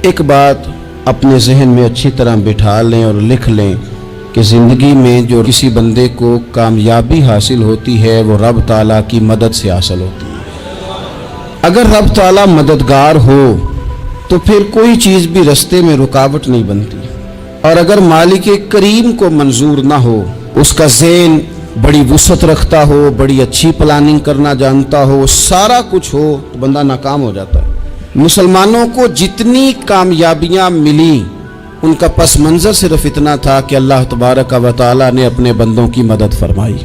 ایک بات اپنے ذہن میں اچھی طرح بٹھا لیں اور لکھ لیں کہ زندگی میں جو کسی بندے کو کامیابی حاصل ہوتی ہے وہ رب تعالیٰ کی مدد سے حاصل ہوتی ہے۔ اگر رب تعالیٰ مددگار ہو تو پھر کوئی چیز بھی رستے میں رکاوٹ نہیں بنتی، اور اگر مالک کریم کو منظور نہ ہو، اس کا ذہن بڑی وسعت رکھتا ہو، بڑی اچھی پلاننگ کرنا جانتا ہو، سارا کچھ ہو، تو بندہ ناکام ہو جاتا ہے۔ مسلمانوں کو جتنی کامیابیاں ملی ان کا پس منظر صرف اتنا تھا کہ اللہ تبارک و تعالیٰ نے اپنے بندوں کی مدد فرمائی،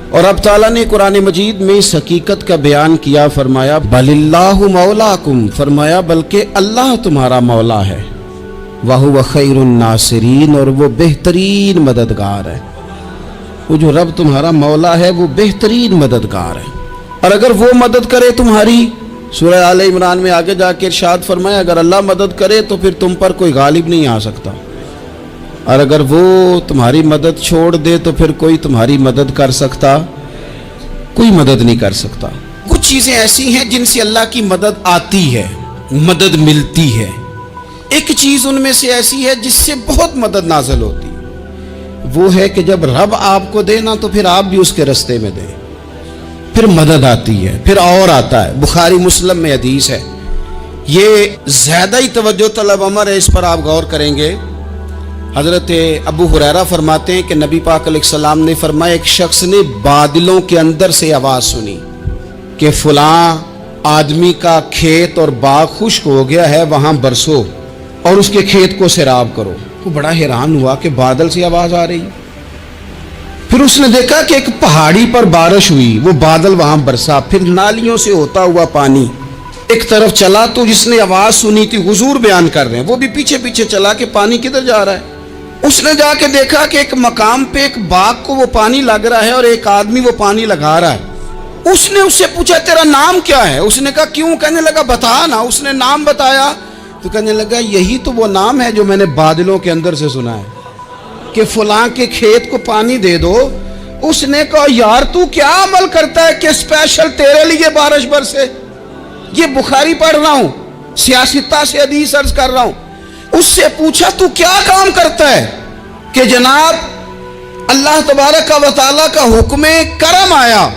اور اب تعالیٰ نے قرآن مجید میں اس حقیقت کا بیان کیا، فرمایا بل اللہ مولاکم، فرمایا بلکہ اللہ تمہارا مولا ہے، وَهُوَ خَيْرُ النَّاصِرِينَ، اور وہ بہترین مددگار ہے۔ وہ جو رب تمہارا مولا ہے وہ بہترین مددگار ہے، اور اگر وہ مدد کرے تمہاری، سورہ آل عمران میں آگے جا کے ارشاد فرمایا اگر اللہ مدد کرے تو پھر تم پر کوئی غالب نہیں آ سکتا، اور اگر وہ تمہاری مدد چھوڑ دے تو پھر کوئی تمہاری مدد کر سکتا، کوئی مدد نہیں کر سکتا۔ کچھ چیزیں ایسی ہیں جن سے اللہ کی مدد آتی ہے، مدد ملتی ہے۔ ایک چیز ان میں سے ایسی ہے جس سے بہت مدد نازل ہوتی ہے، وہ ہے کہ جب رب آپ کو دے نا تو پھر آپ بھی اس کے رستے میں دیں، پھر مدد آتی ہے، پھر اور آتا ہے۔ بخاری مسلم میں حدیث ہے، یہ زیادہ ہی توجہ طلب امر ہے، اس پر آپ غور کریں گے۔ حضرت ابو ہریرہ فرماتے ہیں کہ نبی پاک علیہ السلام نے فرمایا ایک شخص نے بادلوں کے اندر سے آواز سنی کہ فلاں آدمی کا کھیت اور باغ خشک ہو گیا ہے، وہاں برسو اور اس کے کھیت کو سیراب کرو۔ وہ بڑا حیران ہوا کہ بادل سے آواز آ رہی، پھر اس نے دیکھا کہ ایک پہاڑی پر بارش ہوئی، وہ بادل وہاں برسا، پھر نالیوں سے ہوتا ہوا پانی ایک طرف چلا، تو جس نے آواز سنی تھی، حضور بیان کر رہے ہیں، وہ بھی پیچھے پیچھے چلا کہ پانی کدھر جا رہا ہے۔ اس نے جا کے دیکھا کہ ایک مقام پہ ایک باغ کو وہ پانی لگ رہا ہے اور ایک آدمی وہ پانی لگا رہا ہے۔ اس نے اس سے پوچھا تیرا نام کیا ہے؟ اس نے کہا کیوں؟ کہنے لگا بتا نا۔ اس نے نام بتایا تو کہنے لگا یہی تو وہ نام ہے جو میں نے بادلوں کے اندر سے سنا ہے کہ فلاں کے کھیت کو پانی دے دو۔ اس نے کہا یار تو کیا عمل کرتا ہے کہ اسپیشل تیرے لیے بارش برسے؟ یہ بخاری پڑھ رہا ہوں، سیاستہ سے حدیث عرض کر رہا ہوں۔ اس سے پوچھا تو کیا کام کرتا ہے کہ جناب اللہ تبارک و تعالیٰ کا حکم کرم آیا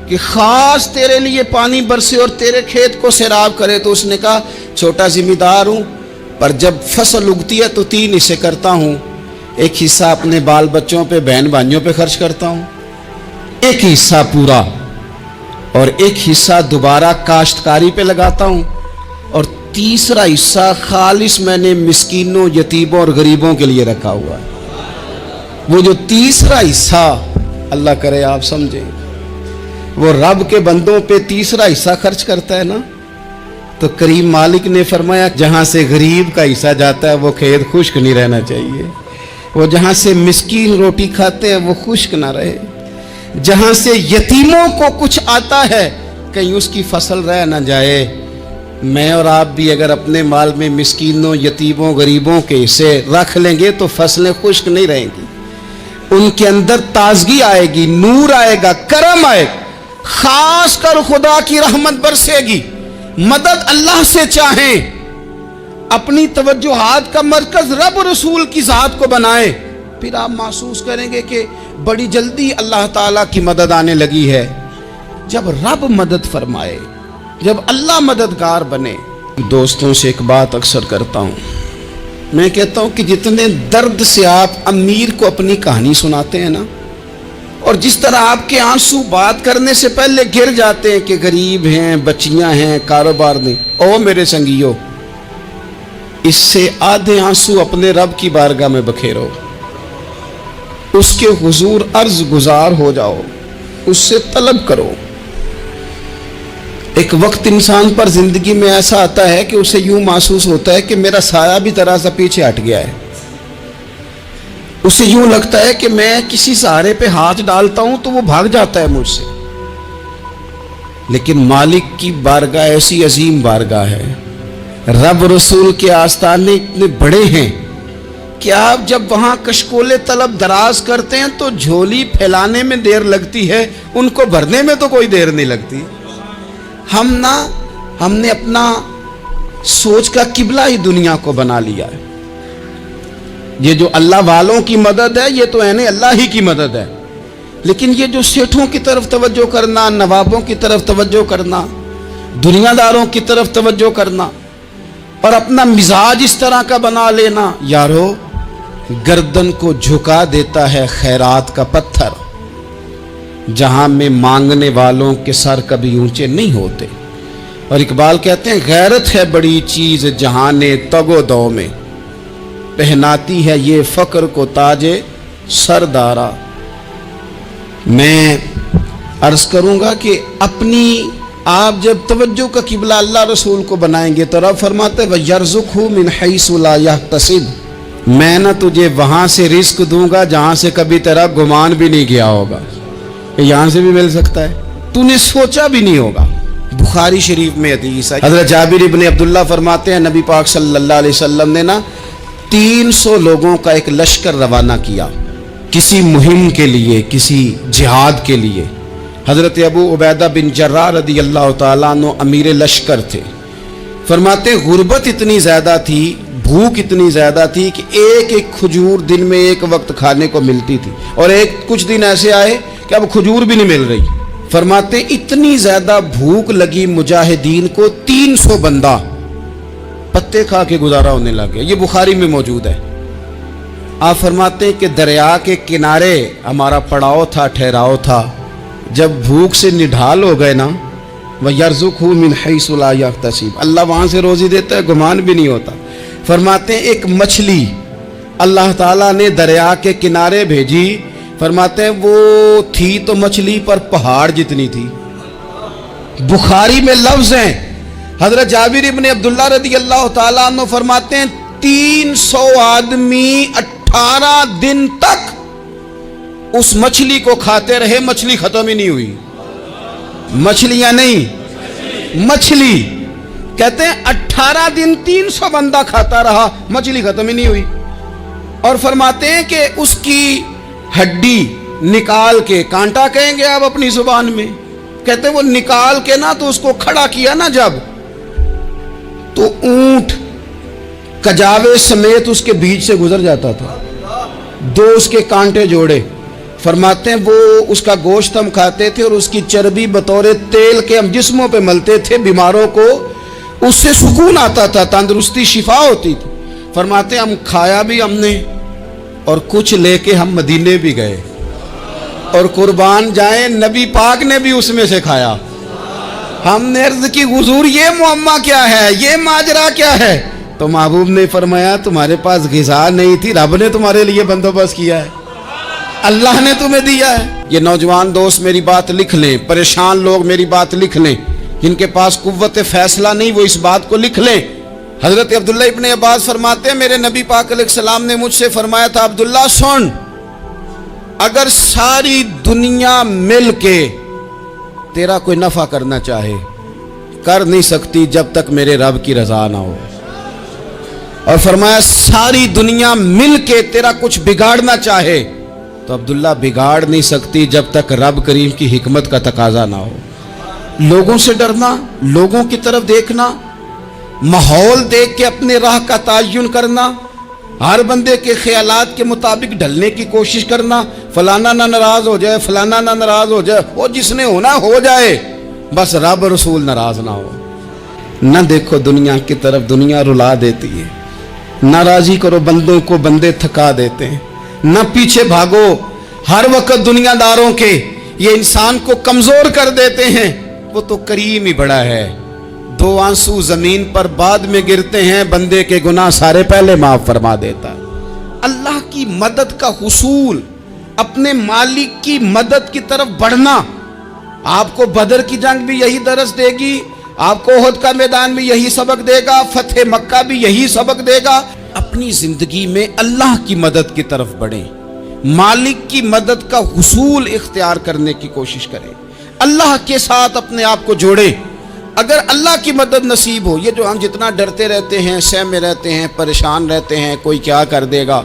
کہ خاص تیرے لیے پانی برسے اور تیرے کھیت کو سیراب کرے؟ تو اس نے کہا چھوٹا ذمہ دار ہوں، پر جب فصل اگتی ہے تو 3 حصے کرتا ہوں، ایک حصہ اپنے بال بچوں پہ، بہن بھائیوں پہ خرچ کرتا ہوں، ایک حصہ پورا، اور ایک حصہ دوبارہ کاشتکاری پہ لگاتا ہوں، اور تیسرا حصہ خالص میں نے مسکینوں، یتیموں اور غریبوں کے لیے رکھا ہوا ہے۔ وہ جو تیسرا حصہ، اللہ کرے آپ سمجھیں، وہ رب کے بندوں پہ تیسرا حصہ خرچ کرتا ہے نا، تو کریم مالک نے فرمایا جہاں سے غریب کا حصہ جاتا ہے وہ کھیت خشک نہیں رہنا چاہیے، وہ جہاں سے مسکین روٹی کھاتے ہیں وہ خشک نہ رہے، جہاں سے یتیموں کو کچھ آتا ہے کہیں اس کی فصل رہ نہ جائے۔ میں اور آپ بھی اگر اپنے مال میں مسکینوں، یتیموں، غریبوں کے حصے رکھ لیں گے تو فصلیں خشک نہیں رہیں گی، ان کے اندر تازگی آئے گی، نور آئے گا، کرم آئے گا، خاص کر خدا کی رحمت برسے گی۔ مدد اللہ سے چاہیں، اپنی توجہات کا مرکز رب رسول کی ذات کو بنائیں، پھر آپ محسوس کریں گے کہ بڑی جلدی اللہ تعالیٰ کی مدد آنے لگی ہے۔ جب رب مدد فرمائے، جب اللہ مددگار بنے۔ دوستوں سے ایک بات اکثر کرتا ہوں، میں کہتا ہوں کہ جتنے درد سے آپ امیر کو اپنی کہانی سناتے ہیں نا، اور جس طرح آپ کے آنسو بات کرنے سے پہلے گر جاتے ہیں کہ غریب ہیں، بچیاں ہیں، کاروبار نہیں، او میرے سنگیو، اس سے آدھے آنسو اپنے رب کی بارگاہ میں بکھیرو، اس کے حضور عرض گزار ہو جاؤ، اس سے طلب کرو۔ ایک وقت انسان پر زندگی میں ایسا آتا ہے کہ اسے یوں محسوس ہوتا ہے کہ میرا سایہ بھی ذرا سا پیچھے ہٹ گیا ہے، اسے یوں لگتا ہے کہ میں کسی سہارے پہ ہاتھ ڈالتا ہوں تو وہ بھاگ جاتا ہے مجھ سے، لیکن مالک کی بارگاہ ایسی عظیم بارگاہ ہے، رب رسول کے آستانے اتنے بڑے ہیں کہ آپ جب وہاں کشکول طلب دراز کرتے ہیں تو جھولی پھیلانے میں دیر لگتی ہے، ان کو بھرنے میں تو کوئی دیر نہیں لگتی۔ ہم نے اپنا सोच का किबला ही दुनिया को बना लिया है। ये जो अल्लाह वालों की मदद है, ये तो यानी अल्लाह ही की मदद है, लेकिन ये जो सेठों की तरफ तवज्जो करना, नवाबों की तरफ तवज्जो करना, दुनियादारों की तरफ तवज्जो करना और अपना मिजाज इस तरह का बना लेना, यारो गर्दन को झुका देता है खैरात का पत्थर, जहां में मांगने वालों के सर कभी ऊंचे नहीं होते। और इकबाल कहते हैं गैरत है बड़ी चीज जहाने तगो दो में, पहनाती है ये फक्र को ताजे सरदारा। मैं अर्ज करूंगा कि अपनी आप जब तवज्जो का किबला अल्लाह रसूल को बनाएंगे तो रब फरमाते वयर्ज़ुक़हु मिन हैसु ला यहतसिब, मैं ना तुझे वहां से रिस्क दूंगा जहां से कभी तेरा गुमान भी नहीं गया होगा, यहां से भी मिल सकता है, तूने सोचा भी नहीं होगा। बुखारी शरीफ में हदीस है, हज़रत जाबिर इब्न अब्दुल्ला फरमाते हैं नबी पाक सल्लल्लाहु अलैहि वसल्लम ने ना 300 लोगों का एक लश्कर रवाना किया किसी मुहिम के लिए, किसी जिहाद के लिए। हज़रत अबू उबैदा बिन जर्राह रदी अल्लाह ताला अन्हु अमीर लश्कर थे। फरमाते गुर्बत इतनी ज़्यादा थी, भूख इतनी ज़्यादा थी कि एक एक खजूर दिन में एक वक्त खाने को मिलती थी, और कुछ दिन ऐसे आए कि अब खजूर भी नहीं मिल रही। फरमाते इतनी ज़्यादा भूख लगी मुजाहिदीन को, 300 बंदा पत्ते खा के गुजारा होने लग गया। ये बुखारी में मौजूद है। आप फरमाते कि दरिया के किनारे हमारा पड़ाव था, ठहराव था, जब भूख से निढाल हो गए ना, वयर्ज़ुक़हु मिन हैसु ला यहतसिब, अल्लाह वहाँ से रोज़ी देता है, गुमान भी नहीं होता। फरमाते एक मछली अल्लाह ताला ने दरिया के किनारे भेजी, फरमाते हैं वो थी तो मछली पर पहाड़ जितनी थी। बुखारी में लफ्ज़ हैं, हज़रत जाबिर इब्न अब्दुल्ला रज़ी अल्लाह ताला अन्हु फरमाते हैं 300 आदमी 18 दिन तक उस मछली को खाते रहे, मछली खत्म ही नहीं हुई। मछलियां नहीं, मछली। कहते हैं 18 दिन 300 बंदा खाता रहा, मछली खत्म ही नहीं हुई। और फरमाते हैं कि उसकी हड्डी निकाल के, कांटा कहेंगे आप अपनी जुबान में, कहते हैं वो निकाल के ना तो उसको खड़ा किया ना जब, तो ऊंट कजावे समेत उसके बीच से गुजर जाता था। 2 उसके कांटे जोड़े। फरमाते हैं वो उसका गोश्त हम खाते थे और उसकी चर्बी बतौर तेल के हम जिस्मों पे मलते थे, बीमारों को उससे सुकून आता था, तंदुरुस्ती शिफा होती थी। फरमाते हम खाया भी हमने और कुछ लेके हम मदीने भी गए, और कुर्बान जाए नबी पाक ने भी उसमें से खाया। हमने अर्ज की हुजूर ये मुअम्मा क्या है, ये माजरा क्या है? तो महबूब ने फरमाया तुम्हारे पास ग़िज़ा नहीं थी, रब ने तुम्हारे लिए बंदोबस्त किया है, अल्लाह ने तुम्हें दिया है। ये नौजवान दोस्त मेरी बात लिख लें, परेशान लोग मेरी बात लिख लें, जिनके पास कुव्वत फैसला नहीं वो इस बात को लिख लें। हज़रत अब्दुल्ला इब्न अब्बास फरमाते हैं मेरे नबी पाक अलैहिस्सलाम ने मुझसे फरमाया था, अब्दुल्ला सुन, अगर सारी दुनिया मिल के तेरा कोई नफ़ा करना चाहे, कर नहीं सकती जब तक मेरे रब की रज़ा ना हो। और फरमाया सारी दुनिया मिल के तेरा कुछ बिगाड़ना चाहे, तो अब्दुल्ला बिगाड़ नहीं सकती जब तक रब करीम की हिकमत का तकाजा ना हो। लोगों से डरना, लोगों की तरफ देखना, माहौल देख के अपने राह का तयन करना, हर बंदे के ख्यालात के मुताबिक ढलने की कोशिश करना, फलाना ना नाराज हो जाए, फलाना ना नाराज हो जाए, वो जिसने होना हो जाए, बस रब रसूल नाराज ना हो। न देखो दुनिया की तरफ, दुनिया रुला देती है। नाराजी करो बंदों को, बंदे थका देते हैं। न पीछे भागो हर वक्त दुनियादारों के, ये इंसान को कमजोर कर देते हैं। वो तो करीम ही बड़ा है, 2 आंसू जमीन पर बाद में गिरते हैं, बंदे के गुनाह सारे पहले माफ फरमा देता है। अल्लाह की मदद का हुसूल, अपने मालिक की मदद की तरफ बढ़ना, आपको बदर की जंग भी यही दरस देगी, आपको ओहद का मैदान भी यही सबक देगा, फतेह मक्का भी यही सबक देगा। अपनी जिंदगी में अल्लाह की मदद की तरफ बढ़ें, मालिक की मदद का हुसूल इख्तियार करने की कोशिश करें, अल्लाह के साथ अपने आप को जोड़ें। अगर अल्लाह की मदद नसीब हो, ये जो हम जितना डरते रहते हैं, सहम में रहते हैं, परेशान रहते हैं, कोई क्या कर देगा,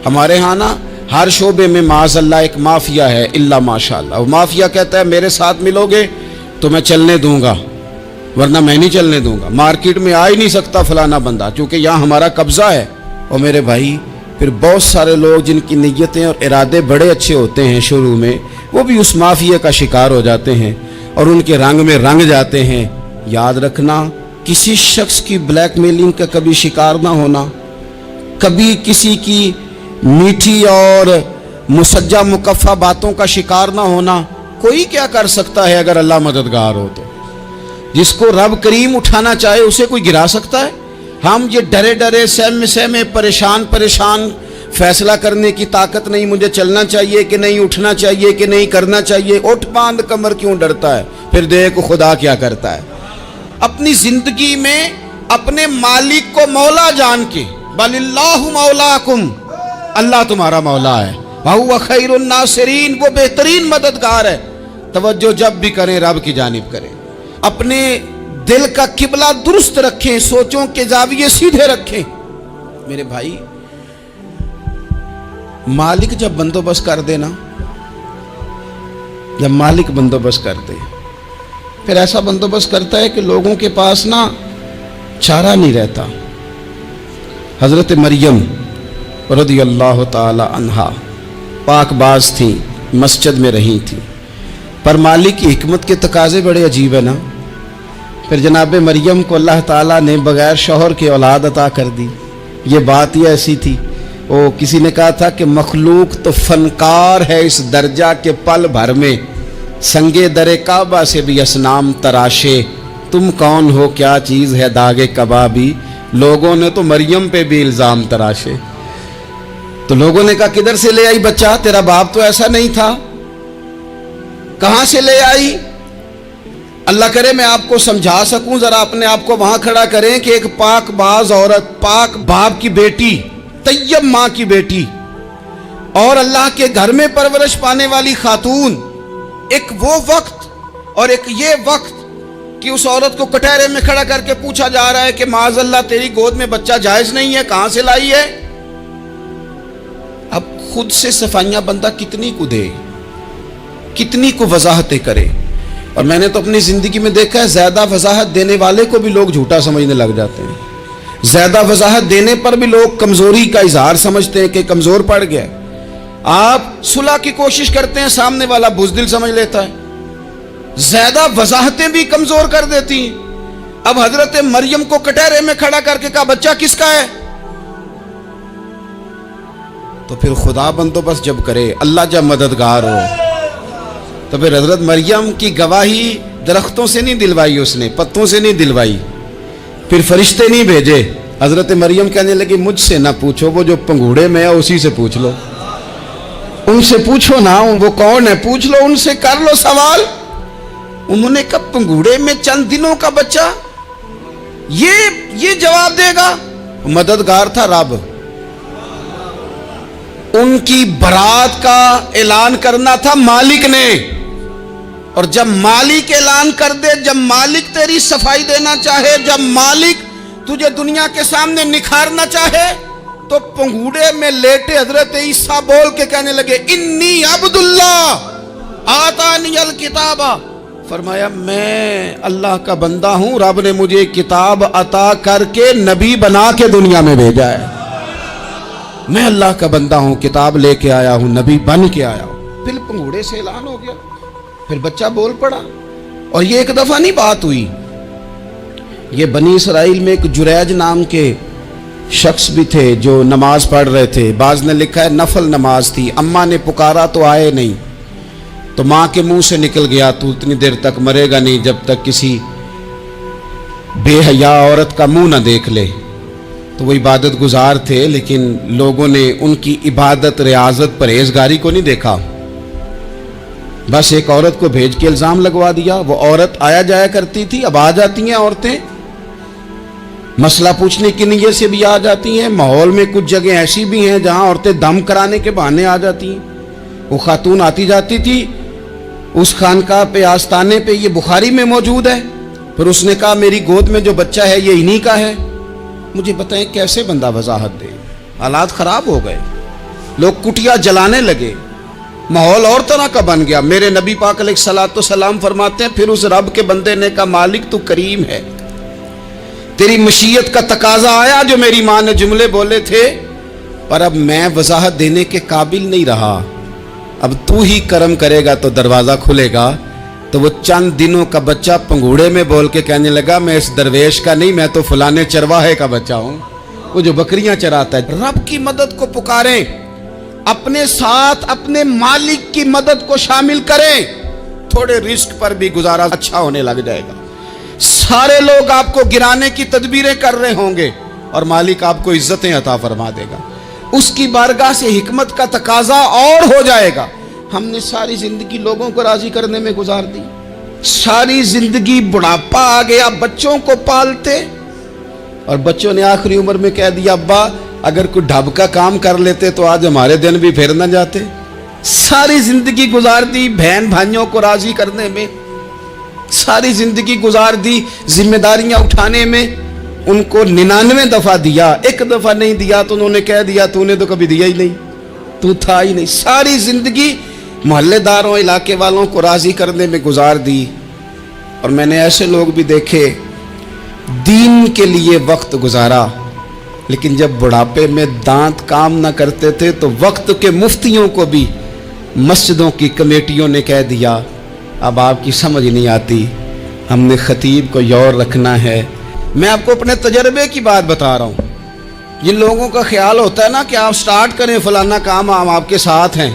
हमारे यहाँ ना हर शोबे में माज़अल्लाह एक माफिया है, इल्ला माशाअल्लाह। वो माफिया कहता है मेरे साथ मिलोगे तो मैं चलने दूंगा, ورنہ میں نہیں چلنے دوں گا، مارکیٹ میں آ ہی نہیں سکتا فلانا بندہ، چونکہ یہاں ہمارا قبضہ ہے۔ اور میرے بھائی پھر بہت سارے لوگ جن کی نیتیں اور ارادے بڑے اچھے ہوتے ہیں شروع میں، وہ بھی اس مافیا کا شکار ہو جاتے ہیں اور ان کے رنگ میں رنگ جاتے ہیں۔ یاد رکھنا، کسی شخص کی بلیک میلنگ کا کبھی شکار نہ ہونا، کبھی کسی کی میٹھی اور مسجع مکفہ باتوں کا شکار نہ ہونا۔ کوئی کیا کر سکتا ہے اگر اللہ مددگار ہو تو؟ جس کو رب کریم اٹھانا چاہے اسے کوئی گرا سکتا ہے؟ ہم یہ ڈرے ڈرے سہمے پریشان فیصلہ کرنے کی طاقت نہیں، مجھے چلنا چاہیے کہ نہیں، اٹھنا چاہیے کہ نہیں، کرنا چاہیے، اٹھ باندھ کمر کیوں ڈرتا ہے؟ پھر دیکھ خدا کیا کرتا ہے۔ اپنی زندگی میں اپنے مالک کو مولا جان کے، بل اللہ مولاکم، اللہ تمہارا مولا ہے، وَهُوَ خَيْرُ النَّاصِرِينَ، وہ بہترین مددگار ہے۔ توجہ جب بھی کریں رب کی جانب کریں، اپنے دل کا قبلہ درست رکھیں، سوچوں کے زاویے سیدھے رکھیں۔ میرے بھائی مالک جب بندوبست کر دے نا، جب مالک بندوبست کر دے، پھر ایسا بندوبست کرتا ہے کہ لوگوں کے پاس نا چارہ نہیں رہتا۔ حضرت مریم رضی اللہ تعالی عنہا پاک باز تھیں، مسجد میں رہی تھیں، پر مالک کی حکمت کے تقاضے بڑے عجیب ہیں نا۔ پھر جناب مریم کو اللہ تعالیٰ نے بغیر شوہر کے اولاد عطا کر دی۔ یہ بات ہی ایسی تھی، وہ کسی نے کہا تھا کہ مخلوق تو فنکار ہے اس درجہ کے پل بھر میں سنگے در کعبہ سے بھی اصنام تراشے، تم کون ہو کیا چیز ہے داغ کبابی، لوگوں نے تو مریم پہ بھی الزام تراشے۔ تو لوگوں نے کہا کدھر سے لے آئی بچہ، تیرا باپ تو ایسا نہیں تھا، کہاں سے لے آئی؟ اللہ کرے میں آپ کو سمجھا سکوں، ذرا اپنے آپ کو وہاں کھڑا کریں کہ ایک پاک باز عورت، پاک باپ کی بیٹی، طیب ماں کی بیٹی، اور اللہ کے گھر میں پرورش پانے والی خاتون، ایک وہ وقت اور ایک یہ وقت کہ اس عورت کو کٹہرے میں کھڑا کر کے پوچھا جا رہا ہے کہ معاذ اللہ تیری گود میں بچہ جائز نہیں ہے، کہاں سے لائی ہے؟ اب خود سے صفائیاں بندہ کتنی کو دے، کتنی کو وضاحتیں کرے۔ اور میں نے تو اپنی زندگی میں دیکھا ہے زیادہ وضاحت دینے والے کو بھی لوگ جھوٹا سمجھنے لگ جاتے ہیں، زیادہ وضاحت دینے پر بھی لوگ کمزوری کا اظہار سمجھتے ہیں کہ کمزور پڑ گیا۔ آپ صلح کی کوشش کرتے ہیں، سامنے والا بزدل سمجھ لیتا ہے، زیادہ وضاحتیں بھی کمزور کر دیتی ہیں۔ اب حضرت مریم کو کٹہرے میں کھڑا کر کے کہا بچہ کس کا ہے؟ تو پھر خدا بندوبست جب کرے، اللہ جب مددگار ہو، تو پھر حضرت مریم کی گواہی درختوں سے نہیں دلوائی، اس نے پتوں سے نہیں دلوائی، پھر فرشتے نہیں بھیجے۔ حضرت مریم کہنے لگی مجھ سے نہ پوچھو، وہ جو پنگوڑے میں ہے اسی سے پوچھ لو، ان سے پوچھو نا، وہ کون ہے پوچھ لو، ان سے کر لو سوال۔ انہوں نے کہا پنگوڑے میں چند دنوں کا بچہ، یہ جواب دے گا؟ مددگار تھا رب، ان کی برات کا اعلان کرنا تھا مالک نے، اور جب مالک اعلان کر دے، جب مالک تیری صفائی دینا چاہے، جب مالک تجھے دنیا کے سامنے نکھارنا چاہے، تو پنگوڑے میں لیٹے حضرت عیسیٰ بول کے کہنے لگے انی عبداللہ آتانی الکتاب، فرمایا میں اللہ کا بندہ ہوں، رب نے مجھے کتاب عطا کر کے نبی بنا کے دنیا میں بھیجا ہے، میں اللہ کا بندہ ہوں، کتاب لے کے آیا ہوں، نبی بن کے آیا ہوں۔ پھر پنگوڑے سے اعلان ہو گیا، پھر بچہ بول پڑا۔ اور یہ ایک دفعہ نہیں بات ہوئی، یہ بنی اسرائیل میں ایک جریج نام کے شخص بھی تھے جو نماز پڑھ رہے تھے، بعض نے لکھا ہے نفل نماز تھی، اماں نے پکارا تو آئے نہیں، تو ماں کے منہ سے نکل گیا تو اتنی دیر تک مرے گا نہیں جب تک کسی بے حیا عورت کا منہ نہ دیکھ لے۔ تو وہ عبادت گزار تھے، لیکن لوگوں نے ان کی عبادت، ریاضت، پرہیزگاری کو نہیں دیکھا، بس ایک عورت کو بھیج کے الزام لگوا دیا۔ وہ عورت آیا جایا کرتی تھی، اب آ جاتی ہیں عورتیں، مسئلہ پوچھنے کی نیت سے بھی آ جاتی ہیں، ماحول میں کچھ جگہ ایسی بھی ہیں جہاں عورتیں دم کرانے کے بہانے آ جاتی ہیں۔ وہ خاتون آتی جاتی تھی اس خانقاہ پہ، آستانے پہ، یہ بخاری میں موجود ہے۔ پھر اس نے کہا میری گود میں جو بچہ ہے یہ انہی کا ہے۔ مجھے بتائیں کیسے بندہ وضاحت دے؟ حالات خراب ہو گئے، لوگ کٹیا جلانے لگے، माहौल और तरह का बन गया। मेरे नबी पाक अलैहिस्सलाम फरमाते हैं, फिर उस रब के बंदे ने कहा, मालिक तू करीम है, तेरी मशीयत का तकाजा आया जो मेरी माँ ने जुमले बोले थे, पर अब मैं वजाहत देने के काबिल नहीं रहा, अब तू ही करम करेगा तो दरवाज़ा खुलेगा। तो वो चंद दिनों का बच्चा पंगूड़े में बोल के कहने लगा, मैं इस दरवेश का नहीं, मैं तो फलाने चरवाहे का बच्चा हूँ, वो जो बकरियां चराता है। रब की मदद को पुकारें, अपने साथ अपने मालिक की मदद को शामिल करें, थोड़े रिस्क पर भी गुजारा अच्छा होने लग जाएगा। सारे लोग आपको गिराने की तदबीरें कर रहे होंगे और मालिक आपको इज्जतें अता फरमा देगा, उसकी बारगाह से हिकमत का तकाजा और हो जाएगा। हमने सारी जिंदगी लोगों को राजी करने में गुजार दी, सारी जिंदगी बुढ़ापा आ गया बच्चों को पालते, और बच्चों ने आखिरी उम्र में कह दिया, अब्बा अगर कोई ढब का काम कर लेते तो आज हमारे दिन भी फिर न जाते। सारी जिंदगी गुजार दी बहन भाइयों को राजी करने में, सारी जिंदगी गुजार दी जिम्मेदारियां उठाने में। उनको 99 दफा दिया, एक दफा नहीं दिया तो उन्होंने कह दिया तूने तो कभी दिया ही नहीं, तू था ही नहीं। सारी जिंदगी मोहल्लेदारों इलाके वालों को राजी करने में गुजार दी। और मैंने ऐसे लोग भी देखे, दीन के लिए वक्त गुजारा, लेकिन जब बुढ़ापे में दांत काम न करते थे तो वक्त के मुफ्तियों को भी मस्जिदों की कमेटियों ने कह दिया, अब आपकी समझ नहीं आती, हमने खतीब को यौर रखना है। मैं आपको अपने तजर्बे की बात बता रहा हूँ। जिन लोगों का ख्याल होता है ना कि आप स्टार्ट करें फलाना काम, हम आपके साथ हैं,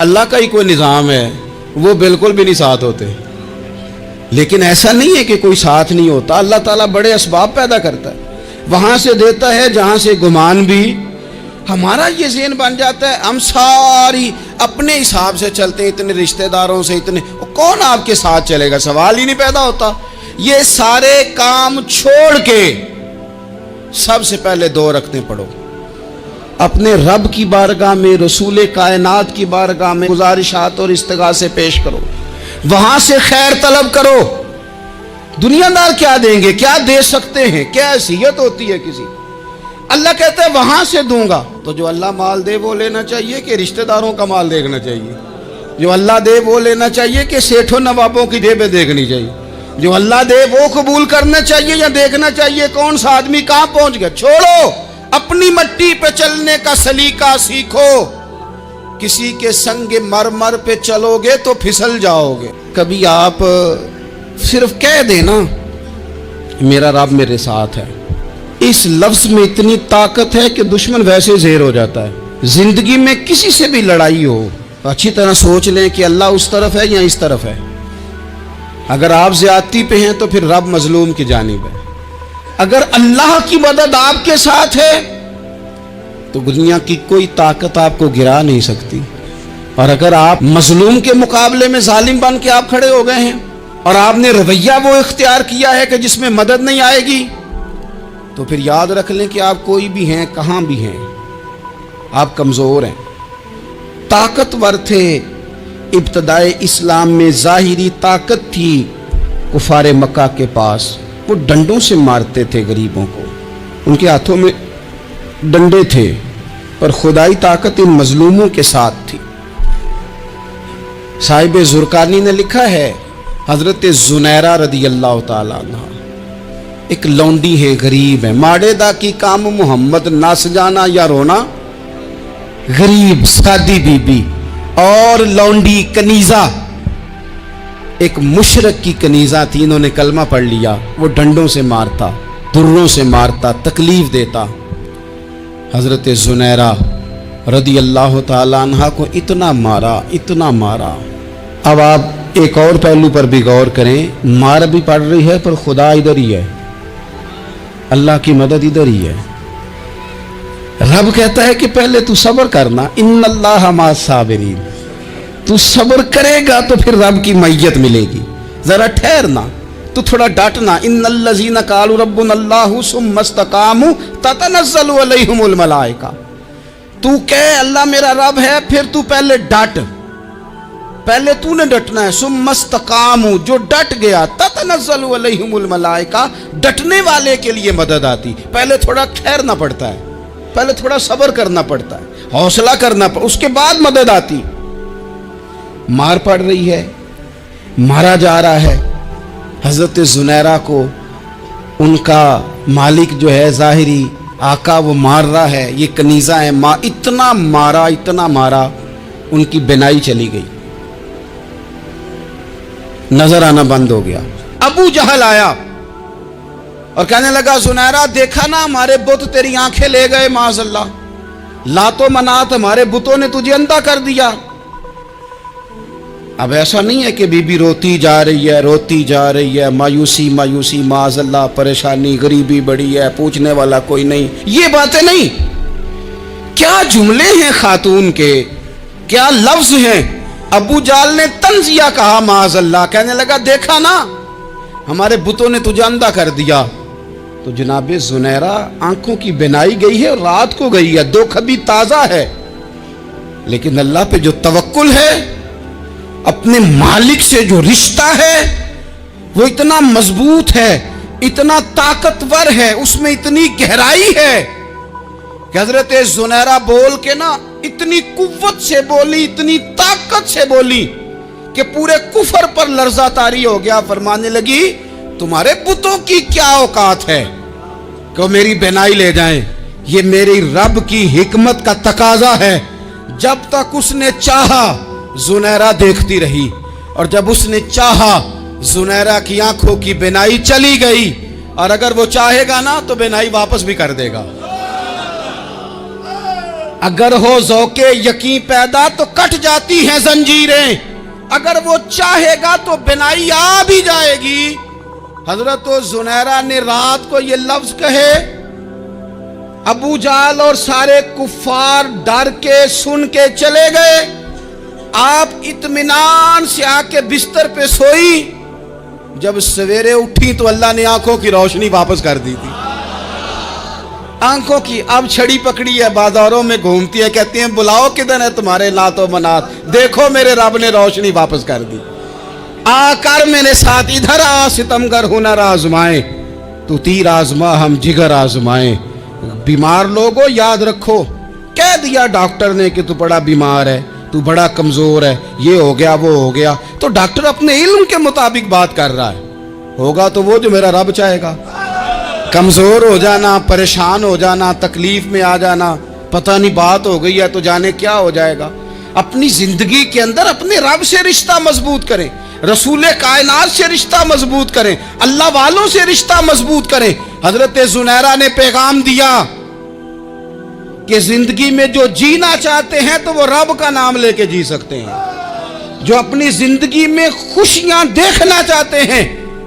अल्लाह का ही कोई निज़ाम है, वो बिल्कुल भी नहीं साथ होते। लेकिन ऐसा नहीं है कि कोई साथ नहीं होता, अल्लाह ताला बड़े असबाब पैदा करता है, वहाँ से देता है जहाँ से गुमान भी। हमारा ये ज़हन बन जाता है, हम सारी अपने हिसाब से चलते हैं, इतने रिश्तेदारों से इतने, कौन आपके साथ चलेगा, सवाल ही नहीं पैदा होता। ये सारे काम छोड़ के सबसे पहले 2 रखते पढ़ो, अपने रब की बारगाह में, रसूल कायनात की बारगाह में गुजारिशात और इस्तिगासे पेश करो, वहां से खैर तलब करो। दुनियादार क्या देंगे, क्या दे सकते हैं, क्या हैसियत होती है किसी। अल्लाह कहता है वहां से दूंगा। तो जो अल्लाह माल दे वो लेना चाहिए कि रिश्तेदारों का माल देखना चाहिए? जो अल्लाह दे वो लेना चाहिए कि सेठों नवाबों की जेबें देखनी चाहिए? जो अल्लाह दे वो कबूल करना चाहिए या देखना चाहिए कौन सा आदमी कहां पहुंच गया? छोड़ो, अपनी मट्टी पे चलने का सलीका सीखो। किसी के संग मरमर पे चलोगे तो फिसल जाओगे। कभी आप सिर्फ कह देना मेरा रब मेरे साथ है, इस लफ्ज में इतनी ताकत है कि दुश्मन वैसे ज़ेर हो जाता है। जिंदगी में किसी से भी लड़ाई हो तो अच्छी तरह सोच लें कि अल्लाह उस तरफ है या इस तरफ है। अगर आप ज्यादती पे हैं तो फिर रब मजलूम की जानिब है। अगर अल्लाह की मदद आपके साथ है तो दुनिया की कोई ताकत आपको गिरा नहीं सकती। और अगर आप मजलूम के मुकाबले में जालिम बन के आप खड़े हो गए हैं और आपने रवैया वो इख्तियार किया है कि जिसमें मदद नहीं आएगी, तो फिर याद रख लें कि आप कोई भी हैं, कहां भी हैं, आप कमजोर हैं। ताकतवर थे इब्तदाए इस्लाम में, ज़ाहिरी ताकत थी कुफारे मक्का के पास, वो डंडों से मारते थे गरीबों को, उनके हाथों में डंडे थे, पर खुदाई ताकत इन मजलूमों के साथ थी। साहिब जुरकानी ने लिखा है, हजरत जुनैरा रदी अल्लाह ताला अन्हा एक लौंडी है, गरीब है, माड़ेदा की काम मोहम्मद नास जाना या रोना, गरीब सादी बीबी और लौंडी कनीजा, एक मुशरक की कनीजा थी, इन्होंने कलमा पढ़ लिया। वो डंडों से मारता, दुर्रों से मारता, तकलीफ देता। हजरत जुनैरा रदी अल्लाह ताला अन्हा को इतना मारा, इतना मारा। अब आप एक और पहलू पर भी गौर करें, मार भी पड़ रही है पर खुदा इधर ही है, अल्लाह की मदद इधर ही है। रब कहता है कि पहले तू सब्र करना, इन्नल्लाह मास साबिरीन, तू सब्र करेगा तो फिर रब की मैयत मिलेगी। जरा ठहरना, तू थोड़ा डांटना। इन्नल्लज़ीना क़ालू रब्बुनल्लाहु सुम्मा इस्तक़ामू ततनज़्ज़लु अलैहिमुल मलाइका, तू कह अल्लाह मेरा रब है, फिर तू पहले डांट, पहले तूने डटना है। सुम्मा इस्तक़ामू, जो डट गया, ततनज़्ज़लु अलैहिमुल मलाइका, डटने वाले के लिए मदद आती। पहले थोड़ा ठहरना पड़ता है, पहले थोड़ा सब्र करना पड़ता है, हौसला करना पड़ता, उसके बाद मदद आती। मार पड़ रही है, मारा जा रहा है। हज़रत ज़ुनैरा को उनका मालिक जो है ज़ाहिरी आका वो मार रहा है, ये कनीज़ा है। इतना मारा उनकी बिनाई चली गई, नजर आना बंद हो गया। अबू जहल आया और कहने लगा ज़ुनैरा देखा ना हमारे बुत तेरी आंखें ले गए, माज़अल्लाह, लातो मनात हमारे बुतों ने तुझे अंधा कर दिया। अब ऐसा नहीं है कि बीबी रोती जा रही है, मायूसी माज़अल्लाह, परेशानी गरीबी बड़ी है, पूछने वाला कोई नहीं, ये बातें नहीं। क्या जुमले हैं खातून के, क्या लफ्ज हैं। अबू जाल ने तंजिया कहा माज़अल्लाह, कहने लगा देखा ना हमारे बुतों ने तुझे अंधा कर दिया। तो जनाबे ज़ुनैरा आंखों की बिनाई गई है और रात को गई है, दुख अभी ताजा है, लेकिन अल्लाह पे जो तवक्कुल है, अपने मालिक से जो रिश्ता है वो इतना मजबूत है, इतना ताकतवर है, उसमें इतनी गहराई है कि हजरत ज़ुनैरा बोल के ना इतनी कुव्वत से बोली, इतनी ताकत से बोली कि पूरे कुफर पर लर्जा तारी हो गया। फरमाने लगी तुम्हारे बुतों की क्या औकात है कि वो मेरी बिनाई ले जाएं, ये मेरी रब की हिकमत का तकाजा है। जब तक उसने चाहा ज़ुनैरा देखती रही, और जब उसने चाहा ज़ुनैरा की आंखों की बिनाई चली गई, और अगर वो चाहेगा ना तो बिनाई वापस भी कर देगा। अगर हो ज़ौक़े यकीन पैदा तो कट जाती हैं जंजीरें, अगर वो चाहेगा तो बिनाई आ भी जाएगी। हजरत ज़ुनैरा ने रात को ये लफ्ज कहे, अबू जाल और सारे कुफ्फार डर के सुन के चले गए। आप इत्मीनान से आके बिस्तर पे सोई, जब सवेरे उठी तो अल्लाह ने आंखों की रोशनी वापस कर दी थी। आंखों की अब छड़ी पकड़ी है, बाजारों में घूमती है, कहती हैं बुलाओ किधर है तुम्हारे नातो मनात, देखो मेरे रब ने रोशनी वापस कर दी। आकर मेरे साथ इधर आ, सितमगर हुनर आजमाए, तू तीर आजमा हम जिगर आजमाए। बीमार लोगों याद रखो, कह दिया डॉक्टर ने कि तू बड़ा बीमार है, तू बड़ा कमजोर है, ये हो गया वो हो गया, तो डॉक्टर अपने इल्म के मुताबिक बात कर रहा है, होगा तो वो जो मेरा रब चाहेगा। कमजोर हो जाना, परेशान हो जाना, तकलीफ में आ जाना, पता नहीं बात हो गई है तो जाने क्या हो जाएगा। अपनी जिंदगी के अंदर अपने रब से रिश्ता मजबूत करें, रसूल कायनात से रिश्ता मजबूत करें, अल्लाह वालों से रिश्ता मजबूत करें। हजरत ज़ुनैरा ने पैगाम दिया कि जिंदगी में जो जीना चाहते हैं तो वो रब का नाम लेके जी सकते हैं। जो अपनी जिंदगी में खुशियां देखना चाहते हैं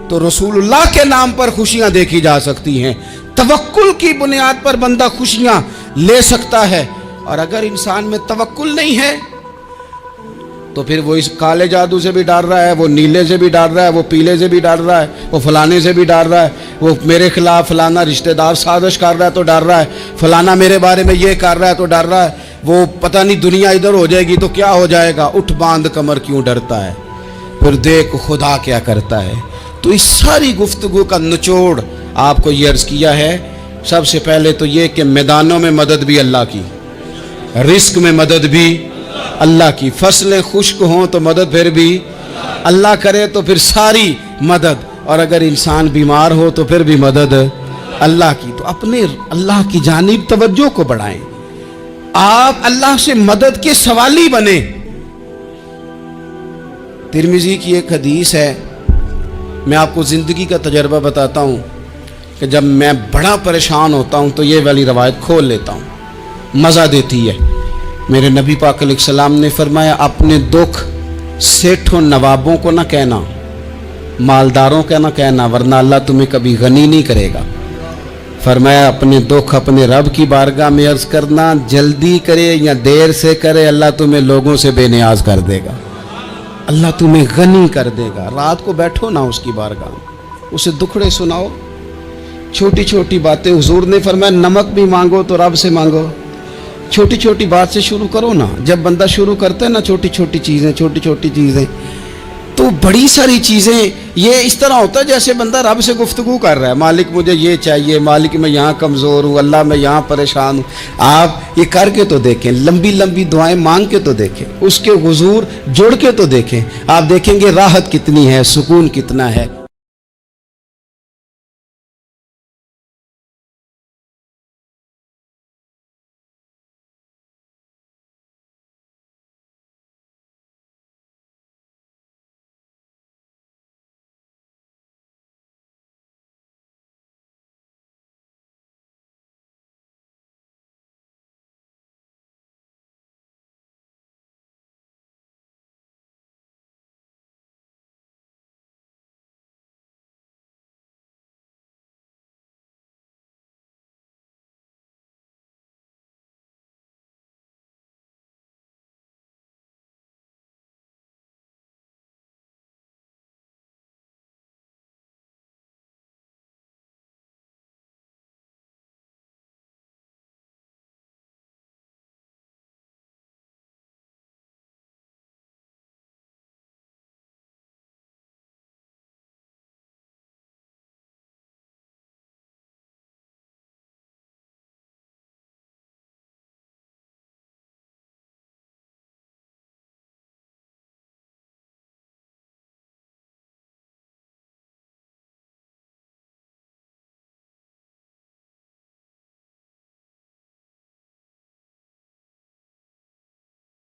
तो रसूलुल्लाह के नाम पर खुशियां देखी जा सकती हैं। तवक्कुल की बुनियाद पर बंदा खुशियां ले सकता है। और अगर इंसान में तवक्कुल नहीं है तो फिर वो इस काले जादू से भी डर रहा है, वो नीले से भी डर रहा है, वो पीले से भी डर रहा है, वो फलाने से भी डर रहा है, वो मेरे खिलाफ फलाना रिश्तेदार साजिश कर रहा है तो डर रहा है, फलाना मेरे बारे में ये कर रहा है तो डर रहा है, वो पता नहीं दुनिया इधर हो जाएगी तो क्या हो जाएगा। उठ बांध कमर क्यों डरता है, फिर देख खुदा क्या करता है। तो इस सारी गुफ्तगू का निचोड़ आपको ये अर्ज किया है। सबसे पहले तो ये कि मैदानों में मदद भी अल्लाह की, रिस्क में मदद भी अल्लाह की, फसलें खुश्क हों तो मदद फिर भी अल्लाह करे, तो फिर सारी मदद। और अगर इंसान बीमार हो तो फिर भी मदद अल्लाह की। तो अपने अल्लाह की जानिब तवज्जो को बढ़ाएं, आप अल्लाह से मदद के सवाली बने। तिरमिज़ी की एक हदीस है, मैं आपको ज़िंदगी का तजर्बा बताता हूँ कि जब मैं बड़ा परेशान होता हूँ तो ये वाली रवायत खोल लेता हूँ, मज़ा देती है। मेरे नबी पाक अलैहिस्सलाम ने फरमाया, अपने दुख सेठों नवाबों को ना कहना, मालदारों का ना कहना, वरना अल्लाह तुम्हें कभी गनी नहीं करेगा। फरमाया अपने दुख अपने रब की बारगाह में अर्ज़ करना, जल्दी करे या देर से करे अल्लाह तुम्हें लोगों से बेनियाज कर देगा, अल्लाह तुम्हें गनी कर देगा। रात को बैठो ना उसकी बारगाह में, उसे दुखड़े सुनाओ, छोटी छोटी बातें। हुजूर ने फरमाया नमक भी मांगो तो रब से मांगो, छोटी छोटी बात से शुरू करो ना। जब बंदा शुरू करता है ना छोटी छोटी चीज़ें تو بڑی ساری چیزیں یہ اس طرح ہوتا ہے جیسے بندہ رب سے گفتگو کر رہا ہے، مالک مجھے یہ چاہیے، مالک میں یہاں کمزور ہوں، اللہ میں یہاں پریشان ہوں. آپ یہ کر کے تو دیکھیں، لمبی لمبی دعائیں مانگ کے تو دیکھیں، اس کے حضور جڑ کے تو دیکھیں، آپ دیکھیں گے راحت کتنی ہے، سکون کتنا ہے.